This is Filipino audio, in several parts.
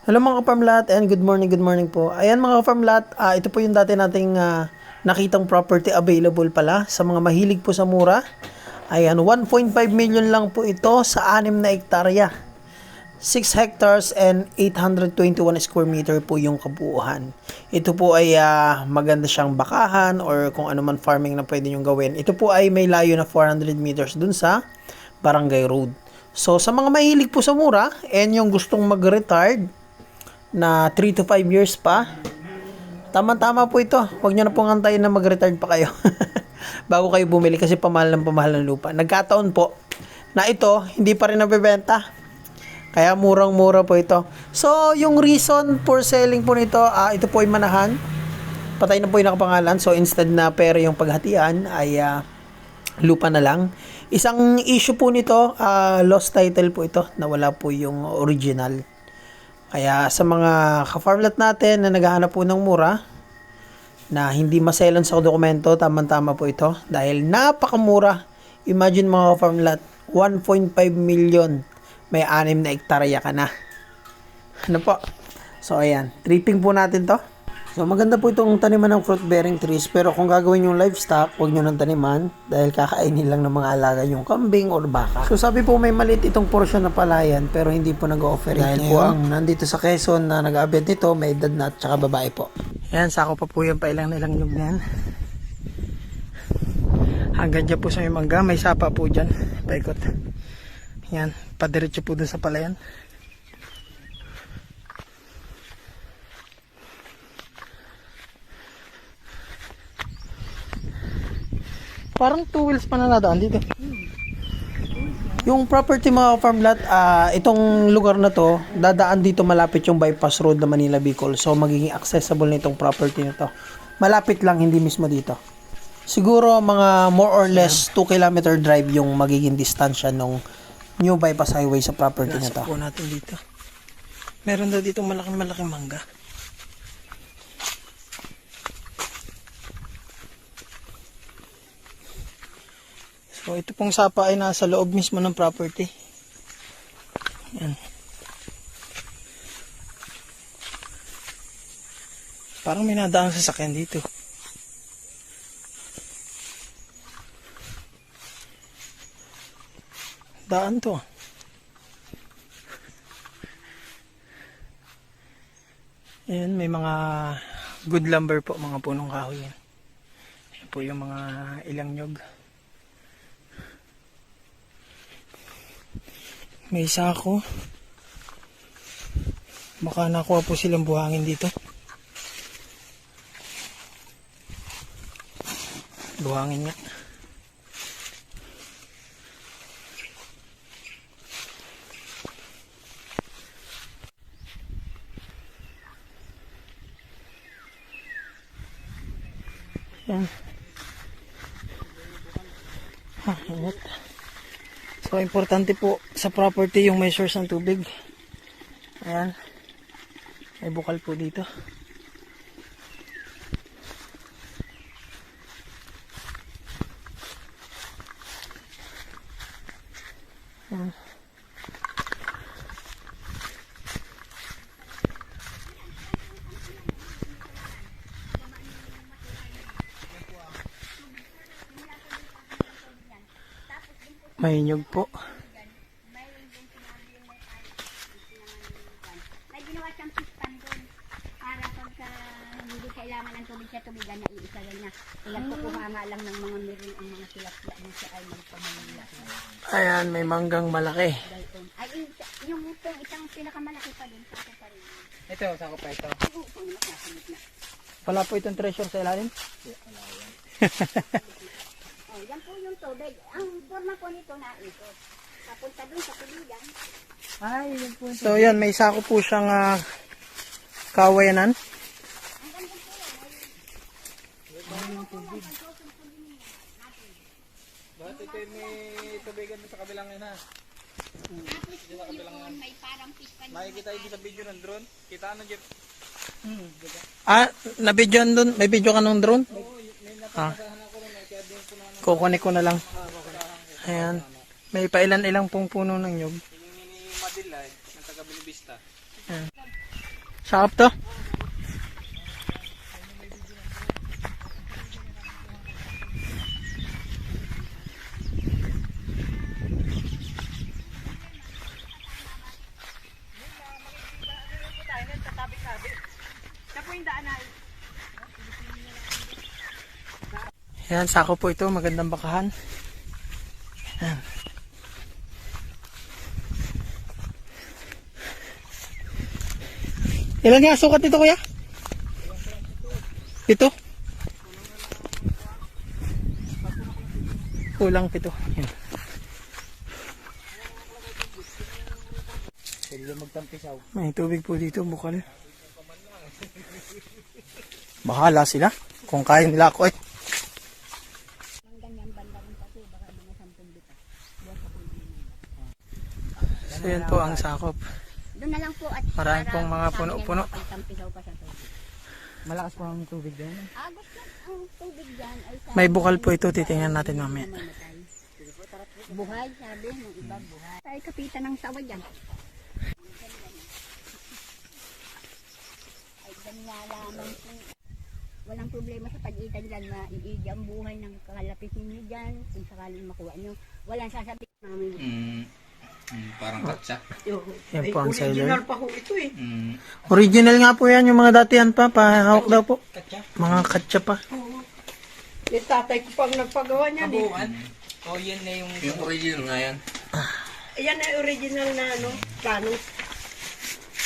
Hello mga ka-farmlat and good morning po. Ayan mga ka-farmlat, ito po yung dati nating nakitang property available pala sa mga mahilig po sa mura. Ayan, 1.5 million lang po ito sa 6 na hektarya. 6 hectares and 821 square meter po yung kabuuan. Ito po ay maganda siyang bakahan or kung ano man farming na pwede nyo gawin. Ito po ay may layo na 400 meters dun sa Barangay Road. So sa mga mahilig po sa mura and yung gustong mag-retired na 3 to 5 years pa, tama-tama po ito. Huwag nyo na pong antayin na mag-retired pa kayo bago kayo bumili kasi pamahal ng lupa. Nagkataon po na ito hindi pa rin nabebenta. Kaya murang-mura po ito. So, yung reason for selling po nito, ito po ay manahan. Patay na po yung nakapangalan. So, instead na pera yung paghatian, ay lupa na lang. Isang issue po nito, lost title po ito. Nawala po yung original. Kaya sa mga ka-farmlat natin na naghahanap po ng mura, na hindi maselan sa dokumento, tamang-tama po ito. Dahil napakamura. Imagine mga ka-farmlat, 1.5 million. May 6 na hektarya ka na. Ano po? So, ayan. Tripping po natin to. So, maganda po itong taniman ng fruit-bearing trees. Pero kung gagawin yung livestock, huwag nyo ng taniman. Dahil kakainin lang ng mga alaga yung kambing or baka. So, sabi po may maliit itong portion na palayan. Pero hindi po nag-offer. Dahil po ang nandito sa Quezon na nag-abet nito, may edad na at saka babae po. Ayan, sako pa po yung pailang nilang nyug na yan. Hanggang dyan po sa may mangga. May sapa po dyan. Paikot. Yan, padiretso po dun sa palayan. Parang 2 wheels pa na nadaan dito. Yung property mga farmlat, itong lugar na to, dadaan dito malapit yung bypass road na Manila Bicol. So magiging accessible na itong property na to. Malapit lang, hindi mismo dito. Siguro mga more or less 2 kilometer drive yung magiging distansya nung new bypass highway sa property na to. Po natin dito. Meron daw dito malaking mangga. So ito pong sapa ay nasa loob mismo ng property. Yan. Parang may nadaang sasakyan dito. Daan to. Ayan, may mga good lumber po, mga punong kahoy yan. Ayan po yung mga ilang nyog. May sako. Baka nakuha po silang buhangin dito. Buhangin nga. Yan. Ingat. So, importante po sa property yung may source ng tubig. Ayan. May bukal po dito. Ayan. May nyug po. May ginawa siyang pispan doon para pagka hindi kailangan ng tubig sa tubigan na iisalay na. Nagkukuha nga lang ng mga meron ang mga tilapia na siya ay magpamanila. Ayan, may manggang malaki. Ay, yung isang pinakamalaki pa din. Sa pa rin. Ito, sako pa ito. Oo, kung nakasamit na. Wala po itong treasure sa ilalim? Oh, yan po yung tubig. Ang forma po nito na ito. Papunta doon sa tubigan. Ay, yun po. So yan, may sako po siyang kawayanan. Hanggang doon po yan. Bakit ito may tubigan sa kabilang yun ha? Tapos po yun, may parang pispan. Makikita yung sa video ng drone. Kita ano Jeff? Na-videoan dun? May video ka nung drone? Ah. Ako rin, kaya din po na Kukunik ko na lang. Ayan. May pailan-ilang pong puno ng nyug. yung ni Madilay, ng taga Bilibista. Ayan. Sakap to. Yan, sako po ito. Magandang bakahan. Yan. Ilan nga sukat nito, kuya? 7? Kulang 7. Yan. May tubig po dito, bukal. Bahala sila. Kung kaya nila ako eh. So yan po ang sakop. Doon na lang po at Marami pong mga puno-puno. Tampisaw pa sa tubig. Malakas po ang tubig doon. Agos lang ang tubig dyan ay sa May bukal po ito. Titingnan natin mamaya. buhay, sabi ng iba buhay. Ay kapitan ng sawa dyan. Ay ganyan lamang po. Walang problema sa pag-itan dyan na iigi ang buhay ng kakalapit ninyo dyan. Kung sakaling makuha nyo. Walang sasabihin namin. Parang katsa. Yan po ang seller. Original pa ho ito eh. Original nga po yan. Yung mga datihan pa. Pahawak daw po. Mga katsa pa. Yung tatay ko pang nagpagawa niyan eh. O yan na yung original nga yan. Ayan ay original na ano, plano.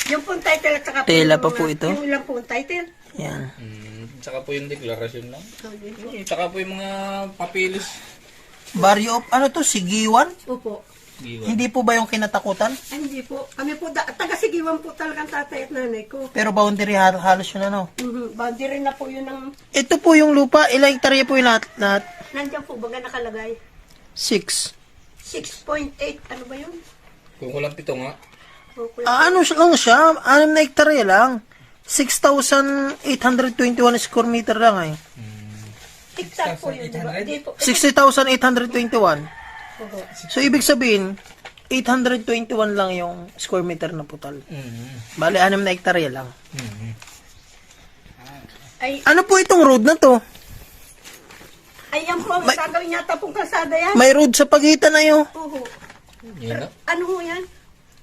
Yung pong title at saka po Tela yung pa mga- po ito. Yung ilang pong title. Yan. Tsaka po yung deklarasyon lang. Tsaka po yung mga papilis. Barrio of ano to? Sigiwan? Opo. Hindi po ba yung kinatakutan? Ay, hindi po. Kami po, taga-sigiwan po talagang tatay at nanay ko. Pero boundary halos yun ano. Boundary na po yun ng, Ito po yung lupa. Ilang hektarya po yung lahat? nandiyan po baga nakalagay. 6. 6.8, ano ba yun? Kung kulang 7 nga. Opo. Ano lang siya? 6 na hektarya lang. 6,821 square meter lang eh. Hektar po yun, di ba? Hindi po. 60,821. Opo. So, ibig sabihin, 821 lang yung square meter na putal. Bale, 6 na hektarya lang. Ay, Ano po itong road na to? ayan po, may gagawin yata pong kalsada yan. May road sa pagitan na yun. Oo. Yan na. Ano ho yan?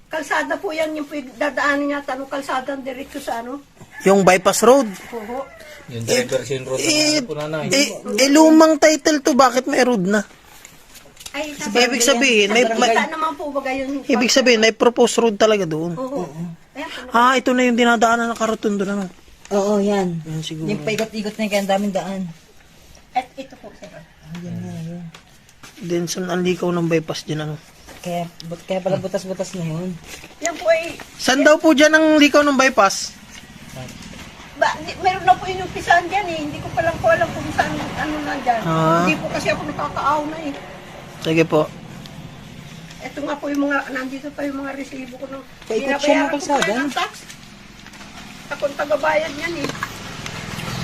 Kalsada po yan, yung dadaanin niya, tanong kalsada diretso sa ano? Yung bypass road. Oo. Yung diversion road na po nanay. Lumang title to, bakit may road na? Ay, Ibig sabihin, Kita naman po baga yun. ibig sabihin, may proposed road talaga doon. Oo. Ayan po. Ito na yung dinadaanan ng karaton doon, ano? Oo, yan. Yan siguro. Yung paikot-ikot na yung kaya ang daming daan. At ito po, sir. Then, saan ang likaw ng bypass dyan, ano? Kaya pala butas-butas na yun. Yan po ay, Saan daw po dyan ang likaw ng bypass? meron na po yung pisaan dyan eh. Hindi ko palang po alam kung saan, ano na dyan. Hindi po kasi ako nakakaaw na eh. Sige po. Ito nga po yung mga, nandito pa yung mga resibo ko nung Paikot siya ng ko kalsada. pa ng tax. Akong tagabayad yan eh.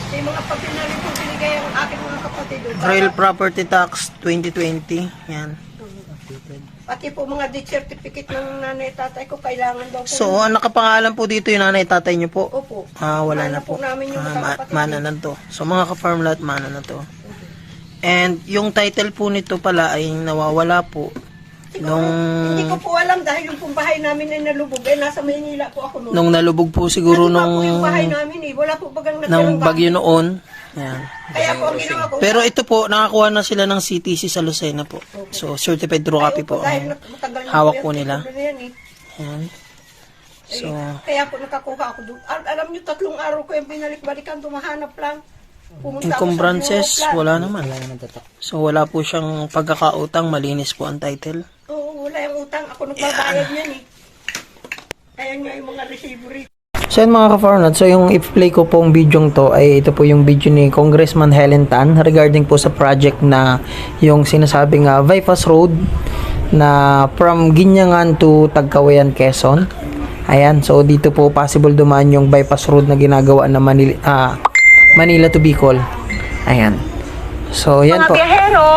Yung mga papinali po binigay ang aking mga kapatid. Real Property Tax 2020. Yan. Pati po mga death certificate ng nanay tatay ko, kailangan daw po. So, ang nakapangalan po dito yung nanay tatay nyo po? Opo. Wala na Mana po. po namin yung magkakapatid. Mana na to. So, mga ka-farm lot, mana na to. And, yung title po nito pala ay nawawala po. Siguro, hindi ko po alam dahil yung pong bahay namin ay nalubog. Eh, nasa Maynila po ako noon. Nung nalubog po siguro Nandun pa po yung bahay nung namin eh. Wala po bagang ng natirang bagyo noon. Yan. Kaya po ang ginawa ko. Pero ito po, nakakuha na sila ng CTC sa Lucena po. So, certified true copy po. Dahil ang matagal na hawak yan, po nila. na yan eh. Yan. So, Kaya po nakakuha ako doon. Alam nyo, 3 araw ko yung binalik-balikan, tumahanap lang. Pumunta ako sa encumbrances, Bureau of wala naman. So, wala po siyang pagkakautang, malinis po ang title. Land. Oo, wala yung utang. Ako nagbabayad niyan eh. Ayan nga yung mga resibo rito. So yun mga ka-farmland, so yung i-play ko pong video to ay ito po yung video ni Congressman Helen Tan regarding po sa project na yung sinasabing bypass road na from Ginyangan to Tagkawayan, Quezon. Ayan, so dito po possible dumaan yung bypass road na ginagawa na Manila to Bicol. Ayan. So yan Mga po. biyahero,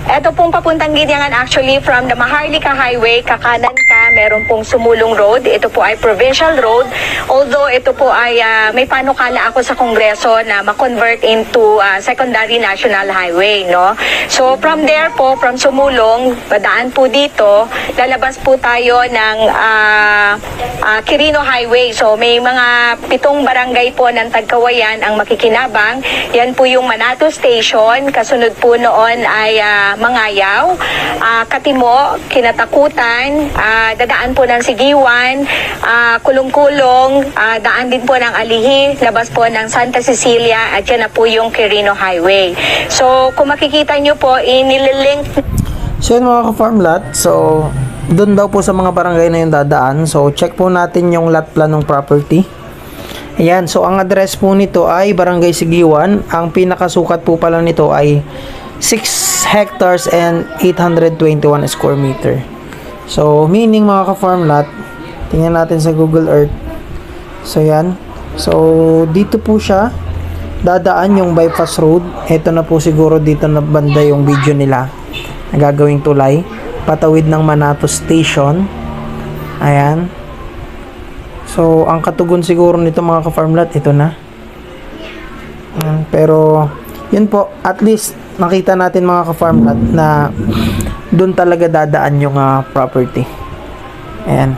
eto pong papuntang Ginyangan actually from the Maharlika Highway, kakanan ka, Cecilia, meron pong Sumulong Road. Ito po ay provincial road. Although ito po ay may panukala ako sa Kongreso na ma-convert into secondary national highway, no? So from there po, from Sumulong, padaan po dito, lalabas po tayo ng Quirino Highway. So may mga 7 barangay po ng Tagkawayan ang makikinabang. Yan po yung Manato Station. Kasunod po noon ay Mangayaw, Katimo, Kinatakutan, dadaan po ng Sigiwan, Kulong-Kulong, daan din po ng Alihi, labas po ng Santa Cecilia, at yan na po yung Quirino Highway. So kung makikita nyo po, inililink. So yun mga ka-farm lot, so doon daw po sa mga barangay na yung dadaan. So check po natin yung lot plan ng property. Ayan, so ang address po nito ay Barangay Sigiwan. Ang pinakasukat po pala nito ay 6 hectares and 821 square meter. So meaning mga ka-farm lot, tingnan natin sa Google Earth. So yan. So dito po siya dadaan yung bypass road. Ito na po siguro dito na banda yung video nila na gagawing tulay patawid ng Manato Station. Ayan. So ang katugon siguro nito mga ka-farm lot, ito na. Ayan. Pero yun po, at least nakita natin mga ka-farm lot na doon talaga dadaan yung property. Ayan.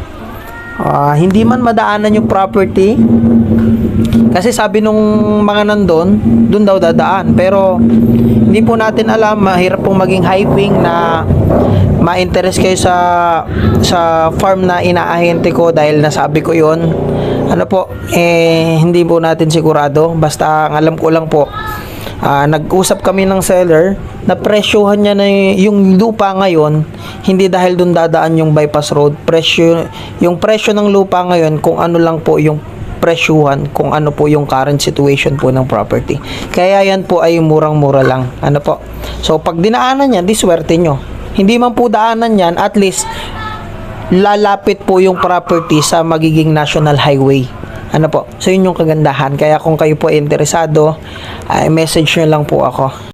Hindi man madaanan yung property kasi sabi nung mga nandun, doon daw dadaan. Pero hindi po natin alam, mahirap pong maging hyping na ma-interest kayo sa farm na inaahente ko dahil nasabi ko yon. Ano po, hindi po natin sigurado. Basta ang alam ko lang po, nag-usap kami ng seller na presyohan niya na yung lupa ngayon, hindi dahil doon dadaan yung bypass road. Yung presyo ng lupa ngayon, kung ano lang po yung presyuhan, kung ano po yung current situation po ng property. Kaya yan po ay murang-mura lang. Ano po? So pag dinaanan yan, di swerte nyo. Hindi man po daanan yan, at least lalapit po yung property sa magiging national highway. Ano po? So yun yung kagandahan. Kaya kung kayo po ay interesado, message nyo lang po ako.